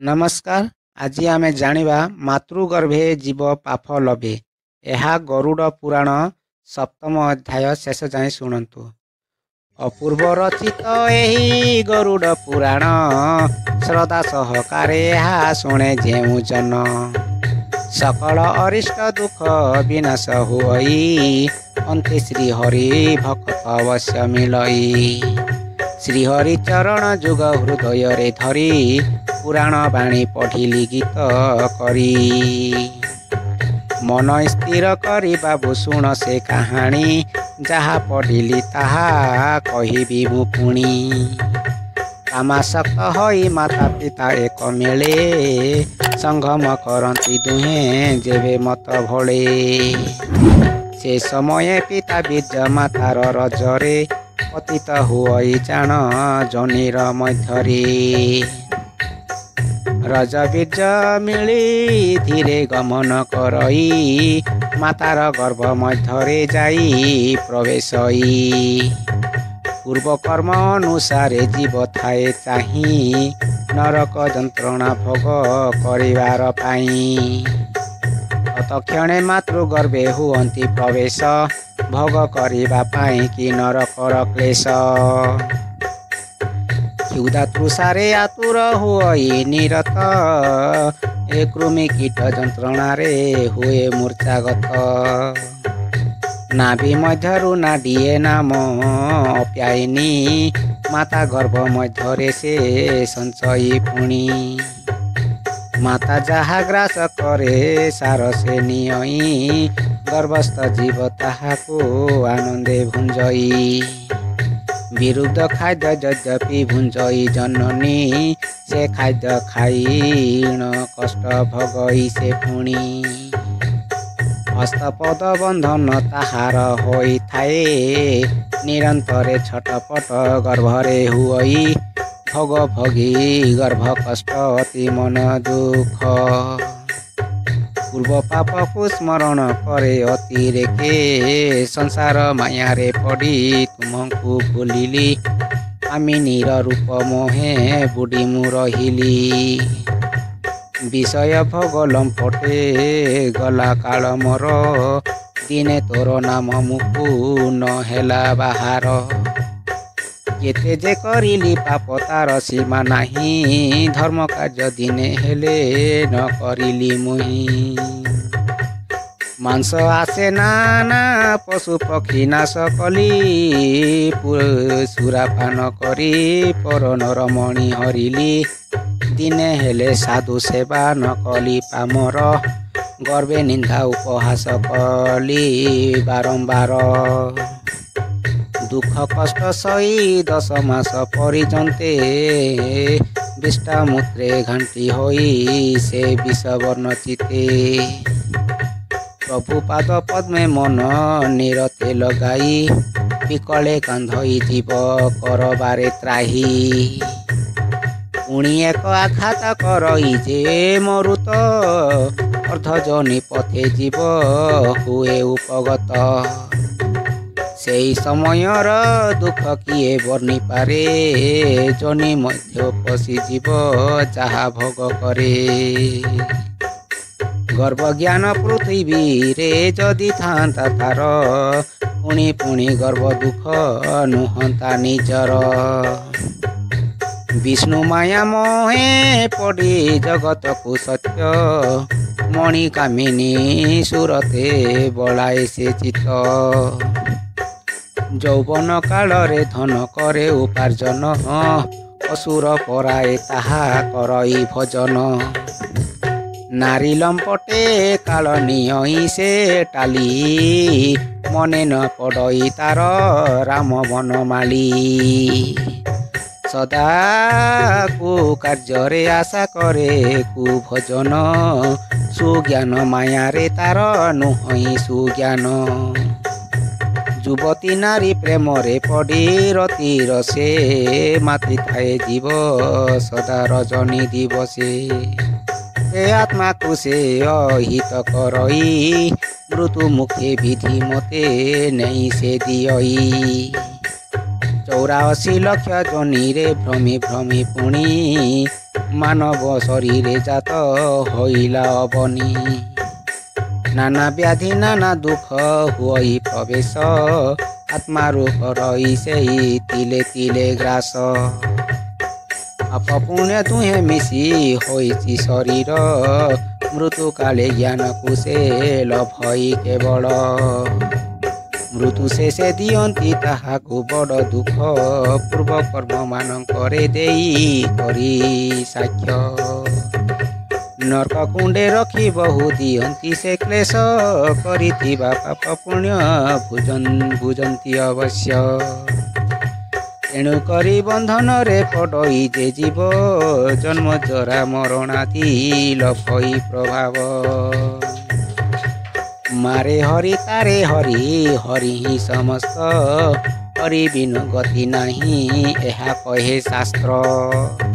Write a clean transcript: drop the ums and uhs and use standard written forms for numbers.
ନମସ୍କାର। ଆଜି ଆମେ ଜାଣିବା ମାତୃଗର୍ଭେ ଜୀବ ପାପ ଲବେ। ଏହା ଗରୁଡ଼ ପୁରାଣ 7ମ ଅଧ୍ୟାୟ ଶେଷ ଯାଏଁ ଶୁଣନ୍ତୁ। ଅପୂର୍ବ ରଚିତ ଏହି ଗରୁଡ଼ ପୁରାଣ, ଶ୍ରଦ୍ଧା ସହକାରେ ଏହା ଶୁଣେ ଯେଉଁ ଜନ। ସକଳ ଅରିଷ୍ଟ ଦୁଃଖ ବିନାଶ ହୁଅଇ, ଅନ୍ତେ ଶ୍ରୀହରି ଭକତ ଅବଶ୍ୟ ମିଳଇ। ଶ୍ରୀହରି ଚରଣ ଯୁଗ ହୃଦୟରେ ଧରି, ପୁରାଣ ବାଣୀ ପଢ଼ିଲି ଗୀତ କରି। ମନ ସ୍ଥିର କରି ବାବୁ ଶୁଣ ସେ କାହାଣୀ, ଯାହା ପଢ଼ିଲି ତାହା କହିବି ମୁଁ ପୁଣି। କାମାସକ୍ତ ହୋଇ ମାତା ପିତା ଏକ ମେଳେ, ସଂଗମ କରନ୍ତି ଦୁହେଁ ଯେବେ ମତ ଭଳେ। ସେ ସମୟେ ପିତା ବୀର୍ଯ୍ୟ ମାତାର ରଜରେ, ପତିତ ହୁଅଇ ଜାଣ ଜନିର ମଧ୍ୟରେ। ରଜ ବୀର୍ଯ୍ୟ ମିଳି ଧୀରେ ଗମନ କରଇ, ମାତାର ଗର୍ଭ ମଧ୍ୟରେ ଯାଇ ପ୍ରବେଶଇ। ପୂର୍ବ କର୍ମ ଅନୁସାରେ ଜୀବ ଥାଏ ଚାହିଁ, ନରକ ଯନ୍ତ୍ରଣା ଭୋଗ କରିବାର ପାଇଁ। ତତକ୍ଷଣେ ମାତୃଗର୍ଭେ ହୁଅନ୍ତି ପ୍ରବେଶ, ଭୋଗ କରିବା ପାଇଁ କି ନରକର କ୍ଲେଶ। କ୍ଷୁଧା ତୃଷାରେ ଆତୁର ହୁଅଇ ନିରତ, ଏ କୃମି କୀଟ ଯନ୍ତ୍ରଣାରେ ହୁଏ ମୂର୍ଚ୍ଛାଗତ। ନାଭି ମଧ୍ୟରୁ ନାଡ଼ିଏ ନାମ ଅପ୍ୟାୟିନୀ, ମାତା ଗର୍ଭ ମଧ୍ୟରେ ସେ ସଞ୍ଚୟୀ ପୁଣି। ମାତା ଯାହା ଗ୍ରାସ କରେ ସାର ସେ ନିଅଇ, ଗର୍ଭସ୍ଥ ଜୀବ ତାହାକୁ ଆନନ୍ଦେ ଭୁଞ୍ଜଇ। ବିରୁଦ୍ଧ ଖାଦ୍ୟ ଯଦ୍ୟପି ଭୁଞ୍ଜଇ ଜନନୀ, ସେ ଖାଦ୍ୟ ଖାଇଣ କଷ୍ଟ ଭୋଗଇ ସେ ପୁଣି। ହସ୍ତପଦ ବନ୍ଧନ ତାହାର ହୋଇଥାଏ, ନିରନ୍ତରେ ଛଟପଟ ଗର୍ଭରେ ହୁଅଇ। ଭୋଗ ଭୋଗୀ ଗର୍ଭ କଷ୍ଟ ଅତି ମନ ଦୁଃଖ। ପୂର୍ବ ପାପକୁ ସ୍ମରଣ କରେ ଅତିରେକେ, ସଂସାର ମାୟାରେ ପଡ଼ି ତୁମକୁ ଭୁଲିଲି। କାମିନୀର ରୂପ ମୋହେ ବୁଡ଼ି ମୁଁ ରହିଲି। ବିଷୟ ଭୋଗ ଲମ୍ପଟେ ଗଲା କାଳ ମୋର, ଦିନେ ତୋର ନାମ ମୁକୁ ନ ହେଲା ବାହାର। କେତେ ଯେ କରିଲି ପାପ ତାର ସୀମା ନାହିଁ, ଧର୍ମ କାର୍ଯ୍ୟ ଦିନେ ହେଲେ ନ କରିଲି ମୁହିଁ। ମାଂସ ଆସେ ନାନା ପଶୁ ପକ୍ଷୀ ନାଶ କଲି, ସୁରାପାନ କରି ପର ନରମଣି ହରିଲି। ଦିନେ ହେଲେ ସାଧୁ ସେବା ନ କଲି ପାମର, ଗର୍ବେ ନିନ୍ଦା ଉପହାସ କଲି ବାରମ୍ବାର। ଦୁଃଖ କଷ୍ଟ ସହି 10 ମାସ ପର୍ଯ୍ୟନ୍ତେ, ବିଷ୍ଟାମୂତ୍ରେ ଘାଣ୍ଟି ହୋଇ ସେ ବିଷବର୍ଣ୍ଣ ଚିତେ। ପ୍ରଭୁ ପାଦ ପଦ୍ମେ ମନ ନିରତେ ଲଗାଇ, ବିକଳେ କାନ୍ଧଇ ଜୀବ କରବାରେ ତ୍ରାହି। ପୁଣି ଏକ ଆଘାତ କରଇ ଯେ ମରୁତ, ଅର୍ଦ୍ଧଜନି ପଥେ ଜୀବ ହୁଏ ଉପଗତ। ସେଇ ସମୟର ଦୁଃଖ କିଏ ବର୍ଣ୍ଣିପାରେ, ଜନି ମଧ୍ୟ ପଶିଯିବ ଯାହା ଭୋଗ କରେ। ଗର୍ଭଜ୍ଞାନ ପୃଥିବୀରେ ଯଦି ଥାନ୍ତା ତାର, ପୁଣି ପୁଣି ଗର୍ଭ ଦୁଃଖ ନୁହନ୍ତା ନିଜର। ବିଷ୍ଣୁ ମାୟା ମୋହେ ପଡ଼ି ଜଗତକୁ ସତ୍ୟ, ମଣି କାମିନୀ ସୁରତେ ବଳାଏ ସେ ଚିତ। ଯୌବନ କାଳରେ ଧନ କରେ ଉପାର୍ଜନ, ଅସୁର ପରାଏ ତାହା କରଇ ଭଜନ। ନାରୀ ଲମ୍ପଟେ କାଳ ନିଅଇ ସେ ଟାଲି, ମନେ ନ ପଡ଼ଇ ତାର ରାମ ବନମାଳି। ସଦା କୁ କାର୍ଯ୍ୟରେ ଆଶା କରେ କୁଭଜନ, ସୁଜ୍ଞାନ ମାୟାରେ ତାର ନୁହଁଇ ସୁଜ୍ଞାନ। ଯୁବତୀ ନାରୀ ପ୍ରେମରେ ପଡ଼ି ରତିର ସେ, ମାତିଥାଏ ଜୀବ ସଦା ରଜନୀ ଦିବସେ। ଏ ଆତ୍ମାକୁ ସେ ଅହିତ କରଇ, ମୃତ୍ୟୁ ମୁଖେ ବିଧି ମତେ ନେଇ ସେ ଦିଅଇ। 84 ଲକ୍ଷ ଜନିରେ ଭ୍ରମି ଭ୍ରମି ପୁଣି, ମାନବ ଶରୀରେ ଜାତ ହୋଇଲା ଅବନି। ନାନା ବ୍ୟାଧି ନାନା ଦୁଃଖ ହୁଅଇ ପ୍ରବେଶ, ଆତ୍ମାରୁ କରଇ ସେଇ ତିଲେ ତିଲେ ଗ୍ରାସ। ପାପ ପୁଣ୍ୟ ଦୁହେଁ ମିଶି ହୋଇଛି ଶରୀର, ମୃତ୍ୟୁ କାଳେ ଜ୍ଞାନକୁ ସେ ଲଭଇ କେବଳ। ମୃତ୍ୟୁ ଶେଷେ ଦିଅନ୍ତି ତାହାକୁ ବଡ଼ ଦୁଃଖ, ପୂର୍ବ କର୍ମ ମାନଙ୍କରେ ଦେଇ କରି ସାକ୍ଷ୍ୟ। ନର୍କ କୁଣ୍ଡେ ରଖି ବହୁ ଦିଅନ୍ତି ସେ କ୍ଲେଶ, କରିଥିବା ପାପ ପୁଣ୍ୟ ବୁଝନ୍ତି ଅବଶ୍ୟ। ତେଣୁ କରି ବନ୍ଧନରେ ପଡ଼ଇ ଯେ ଯିବ, ଜନ୍ମ ଜରା ମରଣାଦି ଲଭଇ ପ୍ରଭାବ। ମାରେ ହରି ତାରେ ହରି, ହରି ହିଁ ସମସ୍ତ, ହରି ବିନୁ ଗତି ନାହିଁ ଏହା କହେ ଶାସ୍ତ୍ର।